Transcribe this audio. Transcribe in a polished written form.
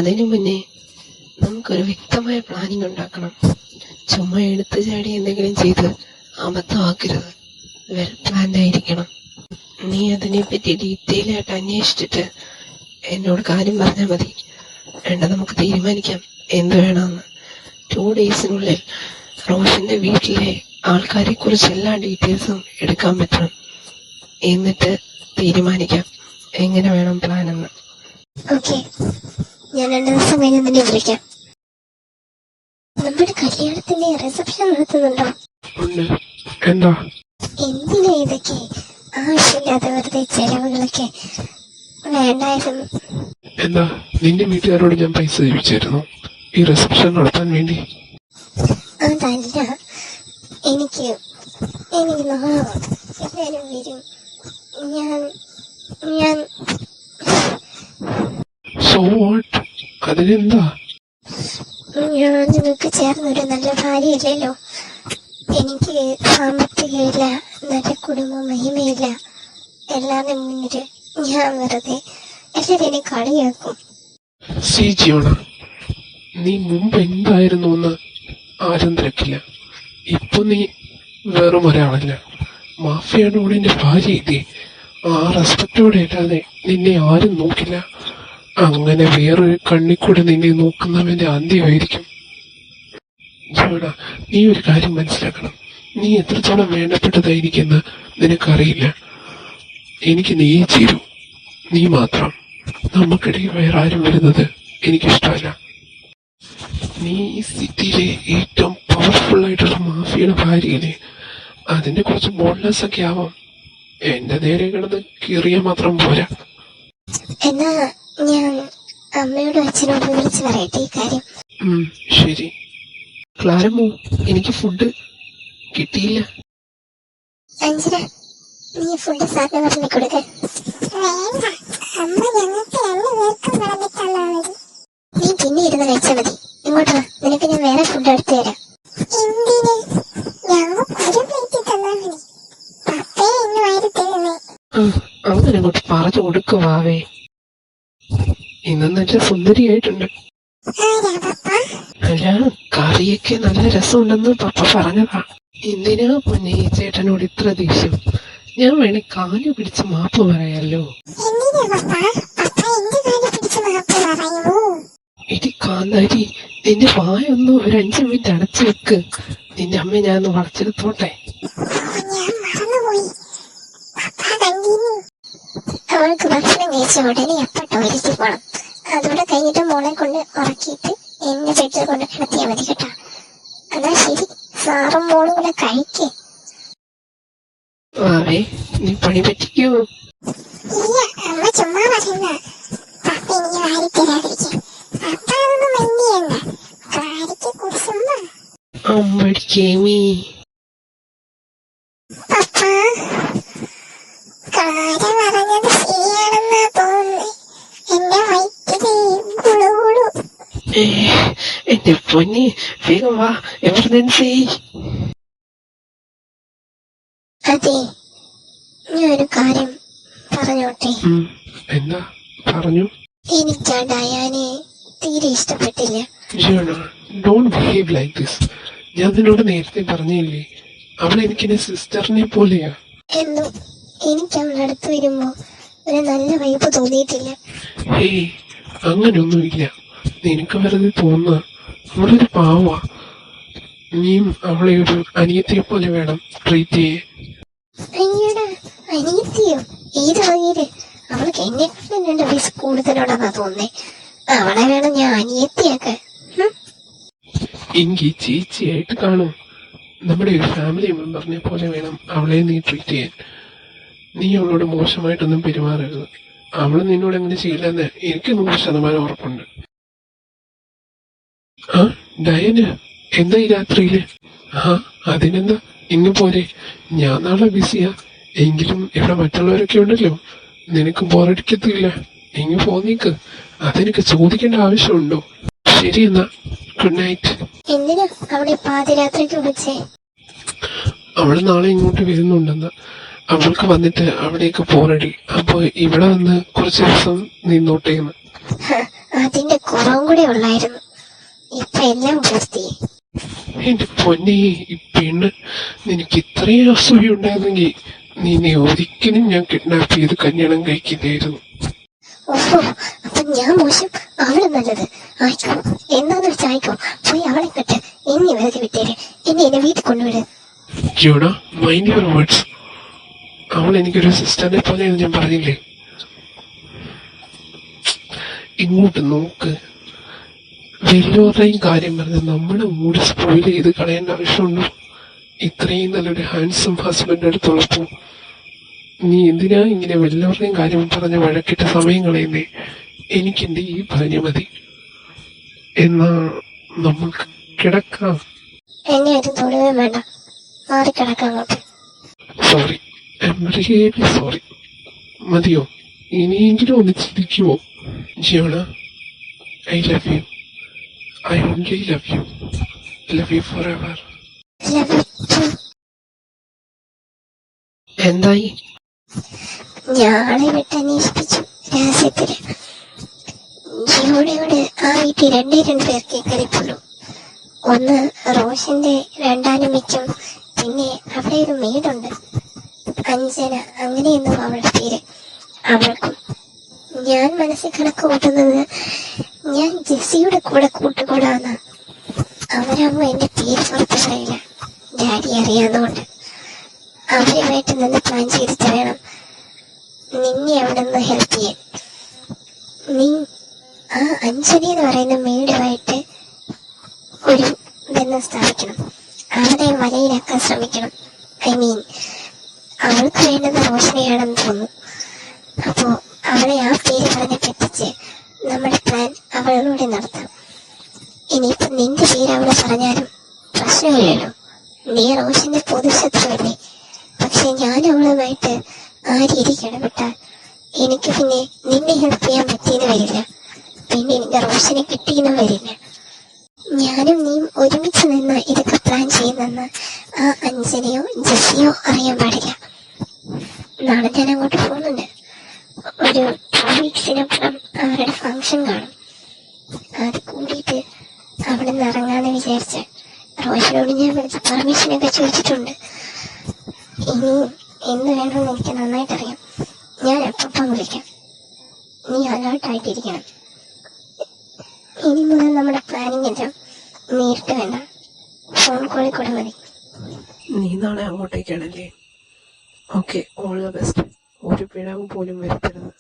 അതിനു മുന്നേ നമുക്കൊരു വ്യക്തമായ പ്ലാനിങ് ഉണ്ടാക്കണം. ചുമ്മാ എടുത്തു ചാടി എന്തെങ്കിലും ചെയ്ത് അബദ്ധമാക്കരുത്. വെൽ പ്ലാൻഡ് ആയിരിക്കണം. നീ അതിനെപ്പറ്റി ഡീറ്റെയിൽ ആയിട്ട് അന്വേഷിച്ചിട്ട് എന്നോട് കാര്യം പറഞ്ഞാൽ മതി. നമുക്ക് തീരുമാനിക്കാം എന്ത് വേണമെന്ന്. 2 ഡേയ്സിനുള്ളിൽ റോഷന്റെ വീട്ടിലെ ആൾക്കാരെ കുറിച്ച് എല്ലാ ഡീറ്റെയിൽസും എടുക്കാൻ പറ്റണം. എന്നിട്ട് തീരുമാനിക്കാം എങ്ങനെ വേണം പ്ലാൻ എന്ന്. ഓക്കെ, ഞാൻ 2 ദിവസം കഴിഞ്ഞ് നിന്നെ വിളിക്കാം. നമ്മുടെ കല്യാണത്തിന്റെ റിസപ്ഷൻ നടത്തുന്നുണ്ടോ? എന്താ എന്തിനാ ഇതൊക്കെ ആവശ്യമില്ലാത്ത വെറുതെ ചെലവുകളൊക്കെ? വേണ്ടായിരുന്നു. എന്താ നിന്റെ വീട്ടുകാരോട് ഞാൻ പൈസ ചോദിച്ചായിരുന്നു ഈ റിസപ്ഷൻ നടത്താൻ വേണ്ടി? അതല്ല, എനിക്ക് നാളെ എല്ലാരും വരും. ഞാൻ സോ വാട്ട്? അതിനെന്താ? ഞാൻ നിങ്ങൾക്ക് ചേർന്നൊരു നല്ല ഭാര്യയില്ലല്ലോ. എനിക്ക് സാമ്പത്തികമില്ല, നല്ല കുടുംബ മഹിമയില്ല. എല്ലാവരുടെ മുന്നില് ഞാൻ വെറുതെ എല്ലാവരും കളിയാക്കും. ജീവന, നീ മുമ്പ് എന്തായിരുന്നു എന്ന് ആരും തിരക്കില്ല. ഇപ്പൊ നീ വെറും ഒരാളല്ല, മാഫിയയുടെ കൂടെ എന്റെ ഭാര്യ ഇല്ലേ. ആ റെസ്പെക്റ്റോടെ അല്ലാതെ നിന്നെ ആരും നോക്കില്ല. അങ്ങനെ വേറൊരു കണ്ണിക്കൂടെ നിന്നെ നോക്കുന്നവന്റെ അന്ത്യമായിരിക്കും. ജീവന, നീ ഒരു കാര്യം മനസ്സിലാക്കണം. നീ എത്രത്തോളം വേണ്ടപ്പെട്ടതായിരിക്കുന്ന നിനക്കറിയില്ല. എനിക്ക് നീ ചേരൂ, നീ മാത്രം. നമുക്കിടയിൽ വേറെ ആരും വരുന്നത് എനിക്കിഷ്ടമല്ല. നീ ഈ സിറ്റിയിലെ ഏറ്റവും പവർഫുൾ ആയിട്ടുള്ള മാഫിയയുടെ ഭാര്യയിലെ അതിന്റെ കുറച്ച് ബോൾഡ്നെസ് ഒക്കെ ആവാം. എന്റെ നേരെ കിടന്ന് കീറിയാൽ മാത്രം പോരാ. എന്നാ ഞാൻ അമ്മയോടും അച്ഛനോടും വിളിച്ച് പറയട്ടെ ഈ കാര്യം. ശരി. ക്ലാരമോ, എനിക്ക് ഫുഡ് കിട്ടിയില്ല. അഞ്ജന, നീ ഫുഡ് സാറിന് പറഞ്ഞു കൊടുക്ക. നീ പിന്നെ ഇരുന്ന് കഴിച്ചാൽ മതി. ഇങ്ങോട്ട് വാ, നിനക്ക് ഞാൻ വേറെ ഫുഡ് എടുത്തു തരാം. അങ്ങനെ അങ്ങോട്ട് പറഞ്ഞു കൊടുക്കുവാവേ. ഇന്ന് നല്ല സുന്ദരിയായിട്ടുണ്ട്. അല്ല, കറിയൊക്കെ നല്ല രസമുണ്ടെന്ന് പപ്പ പറഞ്ഞതാ. എന്തിനാ പൊന്നെ ഈ ചേട്ടനോട് ഇത്ര ദേഷ്യം? ഞാൻ വേണേ കാല് പിടിച്ച് മാപ്പ് പറയാലോ. ഇടി കാന്താരി, നിന്റെ വായൊന്ന് ഒരു 5 മിനിറ്റ് അടച്ചു വെക്ക്. നിന്റെ അമ്മ ഞാൻ ഒന്ന് വളച്ചെടുത്തോട്ടെ. അവൾക്ക് ഭക്ഷണം കഴിച്ച ഉടനെ അപ്പം ടോയ്ലറ്റിൽ പോണം. അതോടെ കഴിഞ്ഞിട്ട് മോളെ കൊണ്ട് ഉറക്കിയിട്ട് എന്നെ ബെഡിൽ കൊണ്ട് കിടത്തിയാൽ മതി കേട്ടോ. എന്നാ ശരി, സാറും മോളും കൂടെ കഴിക്കേ. വാവേ, നീ പണി പറ്റിക്കോ? ഇല്ല, അമ്മ ചുമ്മാ പറയുന്ന. പപ്പ എനിക്ക് വാരി തരാതിരിക്കും. പപ്പ അതൊന്നും മൈൻഡ് കാര്യക്ക് കുറിച്ചുമ്പ അമ്മടിക്കേമി. പപ്പ കാര്യം പറഞ്ഞത് ശരിയാണെന്നാ തോന്നുന്നേ. എന്റെ വയറ്റില് ഗുളുഗുളു. എന്റെ പൊന്നി, വേഗം വാ, എമർജൻസി. അതെ, ഞാനൊരു കാര്യം പറഞ്ഞോട്ടെ? എന്താ പറഞ്ഞു? എനിക്ക് ആ ഡയാനെ തീരെ ഇഷ്ടപ്പെട്ടില്ല. Don't behave like this. ഞാൻ നിന്നോട് നേരത്തെ പറഞ്ഞില്ലേ, അവൾ എനിക്കെന്റെ സിസ്റ്ററിനെ പോലെയാ. എന്തോ എനിക്ക് അവളുടെ അടുത്ത് വരുമ്പോ ഒരു നല്ല വൈബ് തോന്നിയിട്ടില്ല. ഹേയ്, അങ്ങനെയൊന്നുമില്ല. നിനക്ക് വെറുതെ തോന്നുക. അവളൊരു പാവാ. നീയും അവളെ ഒരു അനിയത്തിയെ പോലെ വേണം ട്രീറ്റ് ചെയ്യേ. അയ്യടാ, അനിയത്തിയോ? ഏത് വകയില്? അവൾക്ക് എന്നെക്കാളും 2 വയസ്സ് കൂടുതലുണ്ടെന്നാ തോന്നേ. അവളെ വേണം ഞാൻ അനിയത്തിയൊക്കെ. എങ്കിൽ ചേച്ചിയായിട്ട് കാണും. നമ്മുടെ ഒരു ഫാമിലി മെമ്പറിനെ പോലെ വേണം അവളെ നീ ട്രീറ്റ് ചെയ്യാൻ. നീ അവളോട് മോശമായിട്ടൊന്നും പെരുമാറരുത്. അവള് നിന്നോട് എങ്ങനെ ചെയ്യില്ലെന്ന് എനിക്ക് 100% ഉറപ്പുണ്ട്. ആ ഡയന്, എന്താ ഈ രാത്രിയില്? അതിനെന്താ, ഇങ്ങ് പോരെ. ഞാൻ നാളെ ബിസിയാ. എങ്കിലും ഇവിടെ മറ്റുള്ളവരൊക്കെ ഉണ്ടല്ലോ, നിനക്ക് ബോറടിക്കത്തില്ല. ഇങ്ങ് പോന്നേക്ക്. അതെനിക്ക് ചോദിക്കേണ്ട ആവശ്യമുണ്ടോ? ശരി, എന്നാ ഗുഡ് നൈറ്റ്. എന്തിനാ അവിടെ പാതിരാത്രിക്ക് വിളിച്ചേ? അവള് നാളെ ഇങ്ങോട്ട് വരുന്നുണ്ടെന്ന്. അവൾക്ക് വന്നിട്ട് അവിടേക്ക് പോരടി. അപ്പൊ ഇവിടെ വന്ന് കുറച്ച് ദിവസം നിന്നോട്ടേന്ന്. അതിന്റെ കുറവും കൂടെ ഉള്ളായിരുന്നു. ഇപ്പൊ എല്ലാം പൂർത്തിയായി. എന്റെ പൊന്നെ, ഈ പെണ്ണ്, നിനക്ക് ഇത്രയും അസൂയ ഉണ്ടായിരുന്നെങ്കിൽ നിന്നെ ഒരിക്കലും ഞാൻ കിഡ്നാപ്പ് ചെയ്ത് കല്യാണം കഴിക്കില്ലായിരുന്നു. ഓഹോ, അപ്പൊ ഞാൻ മോശം, അവള് നല്ലത്. ആയിക്കോ, എന്താന്ന് വെച്ചാ ആയിക്കോ. പോയി അവളെ കെട്ട്, എന്നെ വെറുതെ വിട്ടേര്. എന്നെ വീട്ടിൽ കൊണ്ടുവിട്. ജിയോണ, മൈൻഡ് യുവർ വേർഡ്സ്. അവൾ എനിക്കൊരു സിസ്റ്ററിനെ പോലെയെന്ന് ഞാൻ പറഞ്ഞില്ലേ. ഇങ്ങോട്ട് നോക്ക്. വലിയവരുടെയും കാര്യം പറഞ്ഞ് നമ്മുടെ മൂഡ് സ്പോയിൽ ചെയ്ത് കളയേണ്ട ആവശ്യമുണ്ടോ? ഇത്രയും നല്ലൊരു ഹാൻസം ഹസ്ബൻഡ് അടുത്തുള്ളപ്പോ നീ എന്തിനാ ഇങ്ങനെ വലിയവരുടെയും കാര്യം പറഞ്ഞ് വഴക്കിട്ട് സമയം കളയുന്നേ? എനിക്കെന്റെ ഈ ഭാര്യ മതി. എന്നാ നമ്മൾക്ക് കിടക്കാം. എന്നെ ഒരു തൊടുകയും വേണ്ട, മാറിക്കിടക്കാം അങ്ങോട്ട്. Sorry, I'm really sorry. മതിയോ? ഇനിയെങ്കിലും ഒന്ന് ചിരിക്കുമോ? ജിയോണ, I love you. I only love you. Love you forever. Love you too. എന്തായി? ഞാളെ വിട്ട് അന്വേഷിപ്പിച്ചു രഹസ്യത്തില്. ജിയോടെ ആ വീട്ടിൽ രണ്ട് പേർക്കേ കളിപ്പുള്ളൂ. ഒന്ന് റോഷന്റെ രണ്ടാനും മിച്ചും, പിന്നെ അവിടെ ഒരു മെയ്ഡുണ്ട്, അഞ്ജന, അങ്ങനെയൊന്നും അവളുടെ പേര്. അവൾക്കും. ഞാൻ മനസ്സിൽ കണക്ക് കൂട്ടുന്നത് ഞാൻ ജെസ്സിയുടെ കൂടെ കൂട്ടുകൂടാന്ന്. അവരാകുമ്പോ എന്റെ പേര് പുറത്ത് പറയില്ല, ഡാഡി അറിയാവുന്നതുകൊണ്ട്. അവരുമായിട്ട് നിന്ന് പ്ലാൻ ചെയ്തിട്ട് വേണം നിന്നെ അവിടെ നിന്ന് ഹെൽപ്പ് ചെയ്യാൻ. നീ ആ അഞ്ജലി എന്ന് പറയുന്ന മെയ്ഡുമായിട്ട് ഒരു ബന്ധം സ്ഥാപിക്കണം. അവളെ വലയിലാക്കാൻ ശ്രമിക്കണം. ഐ മീൻ, അവൾക്ക് വേണ്ടത് റോഷനെയാണെന്ന് തോന്നുന്നു. അപ്പോ അവളെ ആ പേര് പറഞ്ഞ് പറ്റിച്ച് നമ്മുടെ പ്ലാൻ അവളിലൂടെ നടത്താം. ഇനിയിപ്പോ നിന്റെ പേര് അവളെ പറഞ്ഞാലും പ്രശ്നമില്ലല്ലോ, നീ റോഷന്റെ പൊതുശത്രുവല്ലേ. പക്ഷെ ഞാൻ അവളുമായിട്ട് ആ രീതിക്ക് ഇടപെട്ടാൽ എനിക്ക് പിന്നെ നിന്നെ ഹെൽപ്പ് ചെയ്യാൻ പറ്റിയെന്ന് വരില്ല, പിന്നെ എനിക്ക് റോഷനെ കിട്ടിയെന്നും വരില്ല. ഞാനും നീയും ഒരുമിച്ച് നിന്ന് ഇതൊക്കെ പ്ലാൻ ചെയ്യുന്നെന്ന് ആ അഞ്ജനയോ ജെസ്സിയോ അറിയാൻ പാടില്ല. നാളെ ഞാൻ അങ്ങോട്ട് പോകുന്നുണ്ട്. ഒരു 2 വീക്സിനപ്പുറം അവരുടെ ഫംഗ്ഷൻ കാണും. അത് കൂടിയിട്ട് അവിടെ നിന്ന് ഇറങ്ങാന്ന് വിചാരിച്ച് റോഷനോട് ഞാൻ വിളിച്ച് പെർമിഷനൊക്കെ ചോദിച്ചിട്ടുണ്ട്. ഇനി എന്ത് വേണമെന്ന് എനിക്ക് നന്നായിട്ടറിയാം. ഞാൻ അപ്പം വിളിക്കാം. നീ അലേർട്ടായിട്ടിരിക്കണം. ഇനി മുതൽ നമ്മുടെ പ്ലാനിങ് എല്ലാം നേരിട്ട് വേണ്ട, ഫോൺ കോളിൽ കൂടെ മതി. നീ നാളെ അങ്ങോട്ടേക്കാണല്ലേ? Okay, all the best. ഒരു പിഴവ് പോലും വരുത്തരുത്.